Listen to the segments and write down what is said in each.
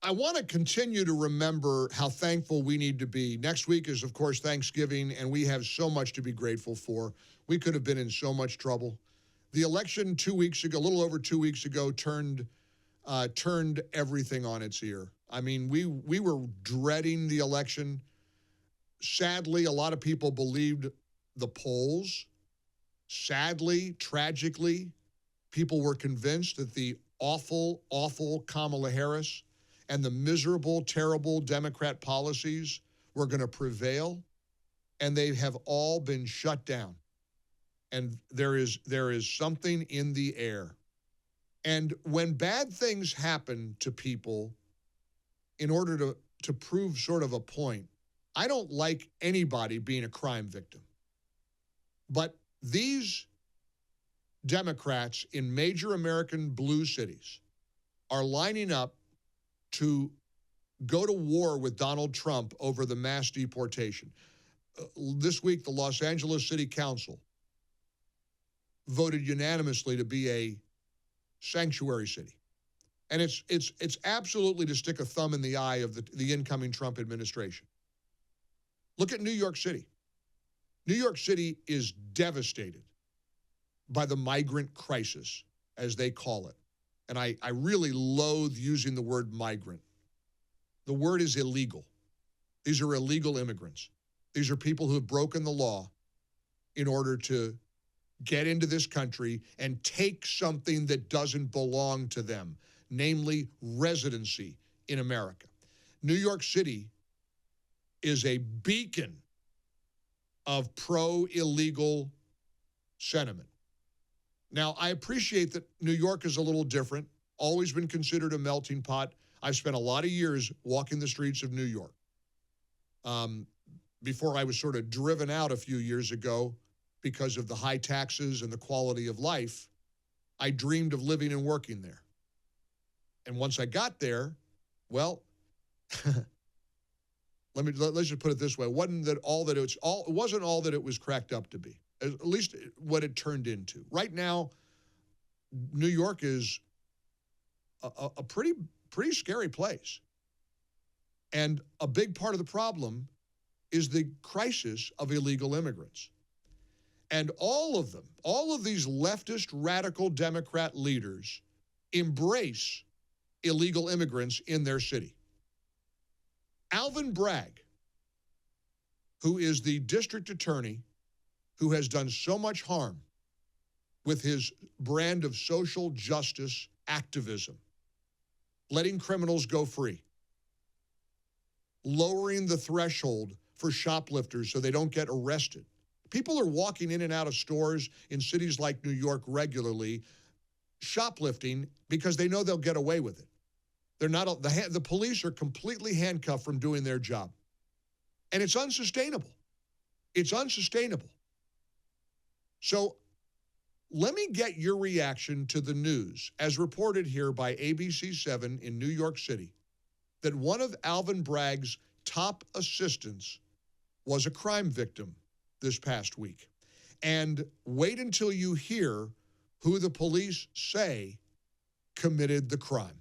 I want to continue to remember how thankful we need to be. Next week is, of course, Thanksgiving, and we have so much to be grateful for. We could have been in so much trouble. The election 2 weeks ago, a little over 2 weeks ago, turned everything on its ear. I mean, we were dreading the election. Sadly, a lot of people believed the polls. Sadly, tragically, people were convinced that the awful, awful Kamala Harris and the miserable, terrible Democrat policies were going to prevail, and they have all been shut down. And there is something in the air. And when bad things happen to people, in order to prove sort of a point, I don't like anybody being a crime victim. But these Democrats in major American blue cities are lining up to go to war with Donald Trump over the mass deportation. This week, the Los Angeles City Council voted unanimously to be a sanctuary city. And it's absolutely to stick a thumb in the eye of the incoming Trump administration. Look at New York City. New York City is devastated by the migrant crisis, as they call it. And I really loathe using the word migrant. The word is illegal. These are illegal immigrants. These are people who have broken the law in order to get into this country and take something that doesn't belong to them, namely residency in America. New York City is a beacon of pro-illegal sentiment. Now, I appreciate that New York is a little different, always been considered a melting pot. I've spent a lot of years walking the streets of New York. Before I was sort of driven out a few years ago because of the high taxes and the quality of life, I dreamed of living and working there. And once I got there, well, let's just put it this way: it wasn't all that it was cracked up to be. At least what it turned into. Right now, New York is a pretty scary place. And a big part of the problem is the crisis of illegal immigrants. And all of these leftist radical Democrat leaders embrace illegal immigrants in their city. Alvin Bragg, who is the district attorney who has done so much harm with his brand of social justice activism, letting criminals go free, lowering the threshold for shoplifters so they don't get arrested. People are walking in and out of stores in cities like New York regularly, shoplifting because they know they'll get away with it. They're not, the police are completely handcuffed from doing their job. And it's unsustainable. It's unsustainable. So let me get your reaction to the news, as reported here by ABC7 in New York City, that one of Alvin Bragg's top assistants was a crime victim this past week. And wait until you hear who the police say committed the crime.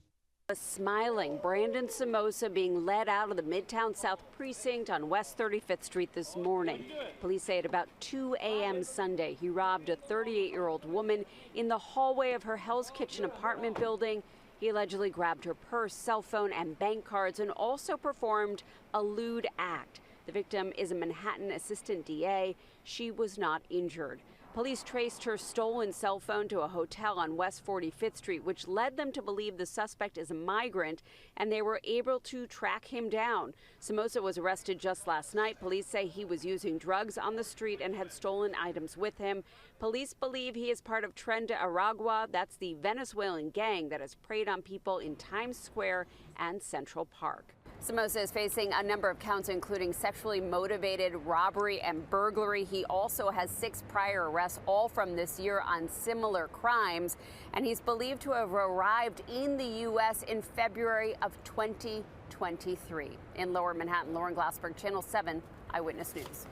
A smiling Brandon Somoza being led out of the Midtown South precinct on West 35th Street this morning. Police say at about 2 a.m. Sunday, he robbed a 38-year-old woman in the hallway of her Hell's Kitchen apartment building. He allegedly grabbed her purse, cell phone, and bank cards, and also performed a lewd act. The victim is a Manhattan assistant DA. She was not injured. Police traced her stolen cell phone to a hotel on West 45th Street, which led them to believe the suspect is a migrant, and they were able to track him down. Somoza was arrested just last night. Police say he was using drugs on the street and had stolen items with him. Police believe he is part of Tren de Aragua. That's the Venezuelan gang that has preyed on people in Times Square and Central Park. Somoza is facing a number of counts, including sexually motivated robbery and burglary. He also has 6 prior arrests, all from this year on similar crimes. And he's believed to have arrived in the U.S. in February of 2023. In Lower Manhattan, Lauren Glassberg, Channel 7 Eyewitness News.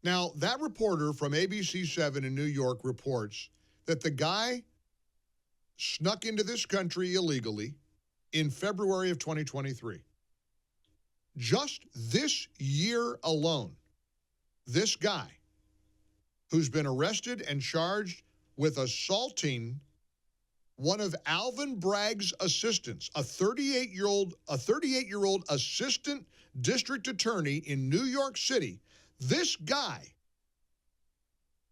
Now, that reporter from ABC7 in New York reports that the guy snuck into this country illegally, in February of 2023. Just this year alone, this guy who's been arrested and charged with assaulting one of Alvin Bragg's assistants, a 38-year-old assistant district attorney in New York City, this guy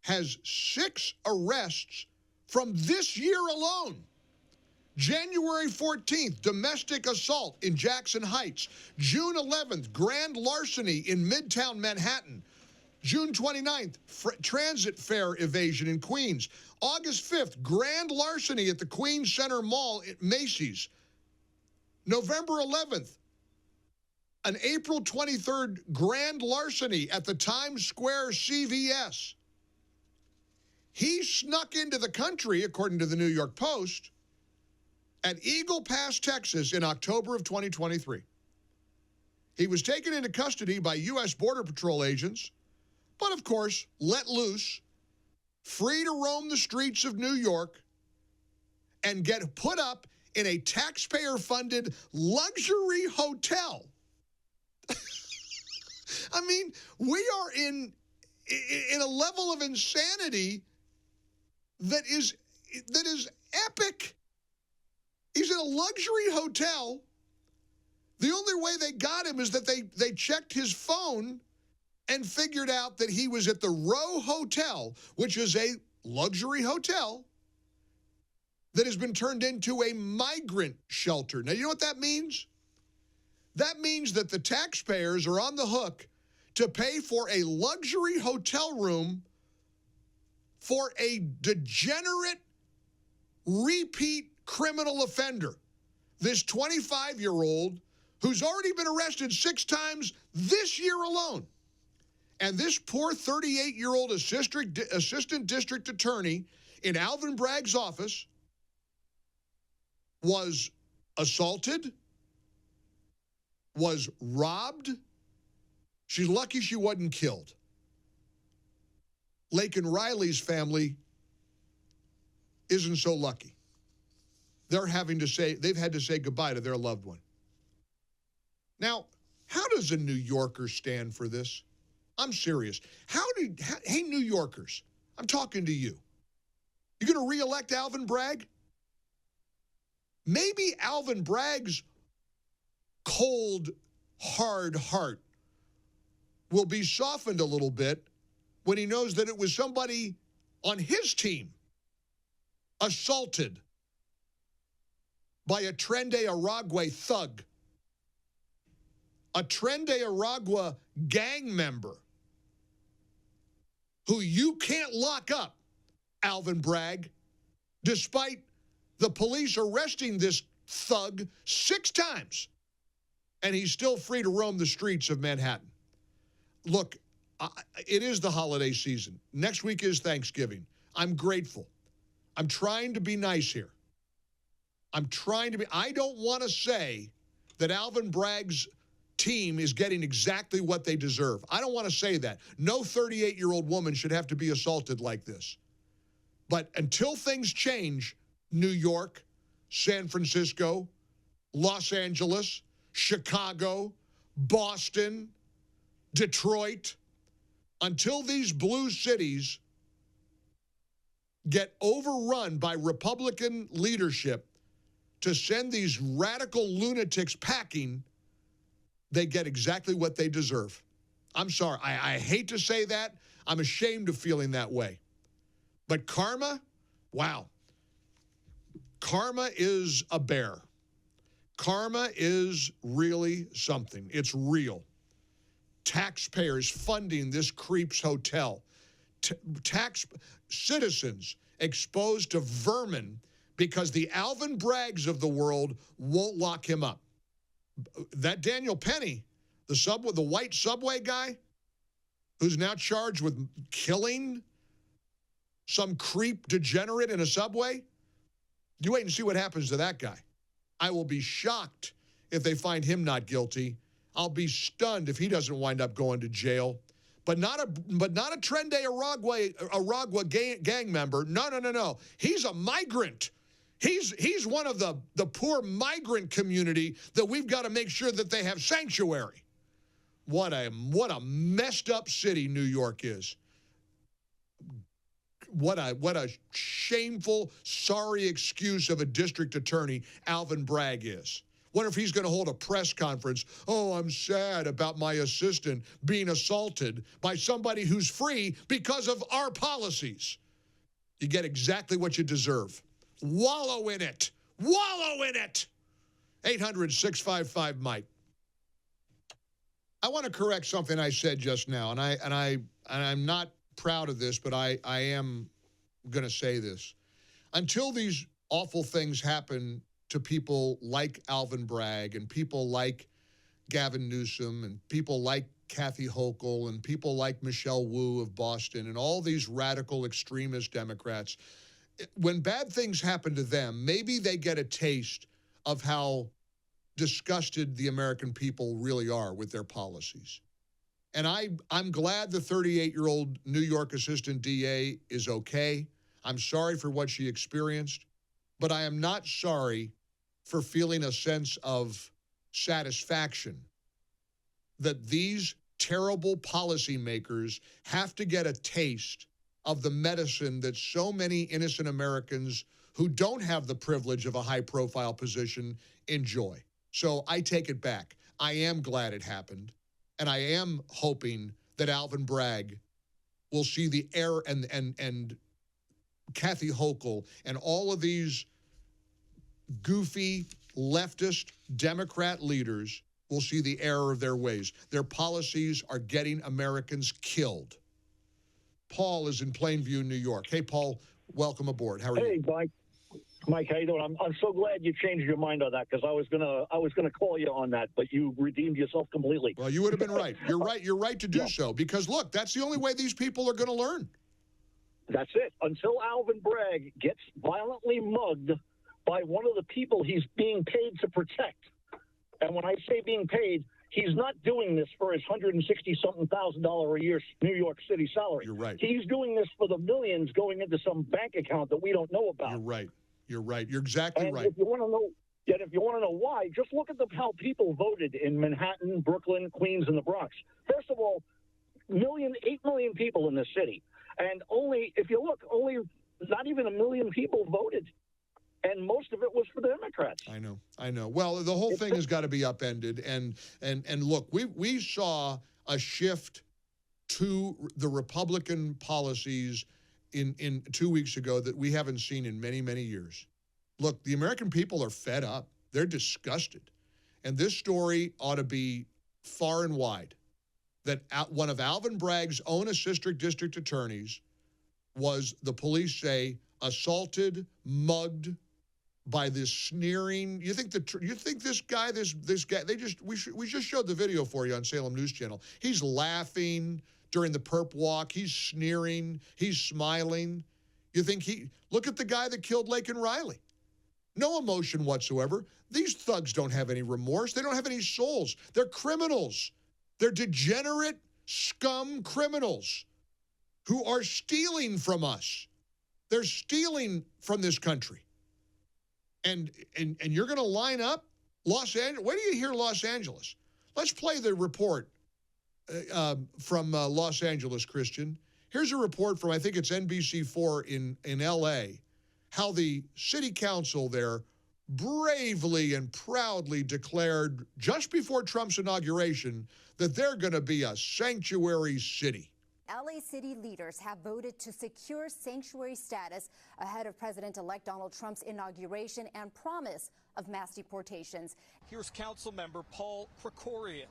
has 6 arrests from this year alone. January 14th, domestic assault in Jackson Heights. June 11th, grand larceny in Midtown Manhattan. June 29th, transit fare evasion in Queens. August 5th, grand larceny at the Queens Center Mall at Macy's. November 11th, an April 23rd grand larceny at the Times Square CVS. He snuck into the country, according to the New York Post, at Eagle Pass, Texas in October of 2023. He was taken into custody by U.S. Border Patrol agents, but of course, let loose, free to roam the streets of New York, and get put up in a taxpayer-funded luxury hotel. I mean, we are in a level of insanity that is epic. He's in a luxury hotel. The only way they got him is that they checked his phone and figured out that he was at the Row Hotel, which is a luxury hotel that has been turned into a migrant shelter. Now, you know what that means? That means that the taxpayers are on the hook to pay for a luxury hotel room for a degenerate, repeat criminal offender. This 25-year-old who's already been arrested 6 times this year alone. And this poor 38-year-old assistant district attorney in Alvin Bragg's office was assaulted, was robbed. She's lucky she wasn't killed. Laken Riley's family isn't so lucky. They've had to say goodbye to their loved one. Now, how does a New Yorker stand for this? I'm serious. Hey, New Yorkers, I'm talking to you. You going to reelect Alvin Bragg? Maybe Alvin Bragg's cold, hard heart will be softened a little bit when he knows that it was somebody on his team assaulted by a Tren de Aragua thug, a Tren de Aragua gang member who you can't lock up, Alvin Bragg, despite the police arresting this thug 6 times, and he's still free to roam the streets of Manhattan. Look, it is the holiday season. Next week is Thanksgiving. I'm grateful. I'm trying to be nice here. I don't want to say that Alvin Bragg's team is getting exactly what they deserve. I don't want to say that. No 38-year-old woman should have to be assaulted like this. But until things change, New York, San Francisco, Los Angeles, Chicago, Boston, Detroit, until these blue cities get overrun by Republican leadership to send these radical lunatics packing, they get exactly what they deserve. I'm sorry. I hate to say that. I'm ashamed of feeling that way. But karma, wow. Karma is a bear. Karma is really something. It's real. Taxpayers funding this creep's hotel. Citizens exposed to vermin because the Alvin Braggs of the world won't lock him up. That Daniel Penny, the white subway guy, who's now charged with killing some creep degenerate in a subway, you wait and see what happens to that guy. I will be shocked if they find him not guilty. I'll be stunned if he doesn't wind up going to jail. But not a Tren de Aragua gang member. No. He's a migrant. He's one of the poor migrant community that we've got to make sure that they have sanctuary. What a messed up city New York is. What a shameful, sorry excuse of a district attorney Alvin Bragg is. Wonder if he's going to hold a press conference. Oh, I'm sad about my assistant being assaulted by somebody who's free because of our policies. You get exactly what you deserve. Wallow in it. Wallow in it. 800-655-MIKE. I want to correct something I said just now, and I'm not proud of this, but I am going to say this. Until these awful things happen to people like Alvin Bragg and people like Gavin Newsom and people like Kathy Hochul and people like Michelle Wu of Boston and all these radical extremist Democrats, when bad things happen to them, maybe they get a taste of how disgusted the American people really are with their policies. And I'm glad the 38-year-old New York assistant DA is okay. I'm sorry for what she experienced, but I am not sorry for feeling a sense of satisfaction that these terrible policymakers have to get a taste of the medicine that so many innocent Americans who don't have the privilege of a high-profile position enjoy. So I take it back. I am glad it happened, and I am hoping that Alvin Bragg will see the error and Kathy Hochul and all of these goofy leftist Democrat leaders will see the error of their ways. Their policies are getting Americans killed. Paul is in Plainview, New York. Hey, Paul, welcome aboard. How are you? Hey, Mike, how you doing? I'm so glad you changed your mind on that, because I was gonna call you on that, but you redeemed yourself completely. Well, you would have been right. You're right. You're right to do so, because look, that's the only way these people are going to learn. That's it. Until Alvin Bragg gets violently mugged by one of the people he's being paid to protect, and when I say being paid, he's not doing this for his $160-something thousand a year New York City salary. You're right. He's doing this for the millions going into some bank account that we don't know about. You're right. You're right. You're exactly right. If you want to know why, just look at how people voted in Manhattan, Brooklyn, Queens, and the Bronx. First of all, 8 million people in this city, and if you look, not even 1 million people voted, and most of it was for the Democrats. I know. Well, the whole thing has got to be upended, and look, we saw a shift to the Republican policies in 2 weeks ago that we haven't seen in many, many years. Look, the American people are fed up. They're disgusted. And this story ought to be far and wide that one of Alvin Bragg's own assistant district attorneys was, the police say, assaulted, mugged by this sneering. You think this guy, we just showed the video for you on Salem News Channel. He's laughing during the perp walk. He's sneering. He's smiling. You think look at the guy that killed Laken Riley. No emotion whatsoever. These thugs don't have any remorse. They don't have any souls. They're criminals. They're degenerate scum criminals who are stealing from us. They're stealing from this country. And you're going to line up Los Angeles. Where do you hear Los Angeles? Let's play the report from Los Angeles, Christian. Here's a report from, I think it's NBC4 in L.A., how the city council there bravely and proudly declared just before Trump's inauguration that they're going to be a sanctuary city. LA city leaders have voted to secure sanctuary status ahead of President-elect Donald Trump's inauguration and promise of mass deportations. Here's Councilmember Paul Krikorian.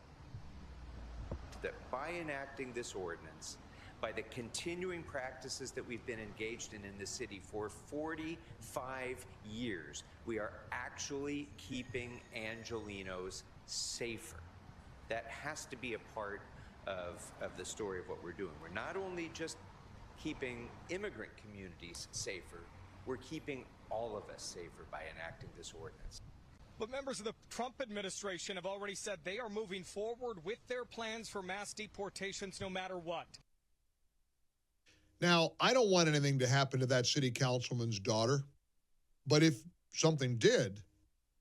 That by enacting this ordinance, by the continuing practices that we've been engaged in the city for 45 years, we are actually keeping Angelenos safer. That has to be a part of the story of what we're doing. We're not only just keeping immigrant communities safer, we're keeping all of us safer by enacting this ordinance. But members of the Trump administration have already said they are moving forward with their plans for mass deportations no matter what. Now, I don't want anything to happen to that city councilman's daughter, but if something did,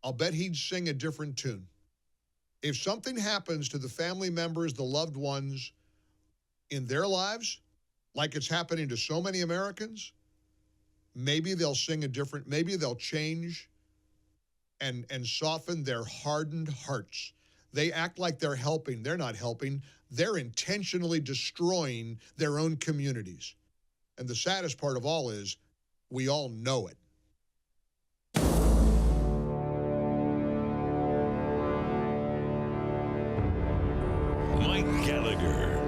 I'll bet he'd sing a different tune. If something happens to the family members, the loved ones in their lives, like it's happening to so many Americans, maybe they'll sing a different, maybe they'll change and soften their hardened hearts. They act like they're helping. They're not helping. They're intentionally destroying their own communities. And the saddest part of all is we all know it. Mike Gallagher.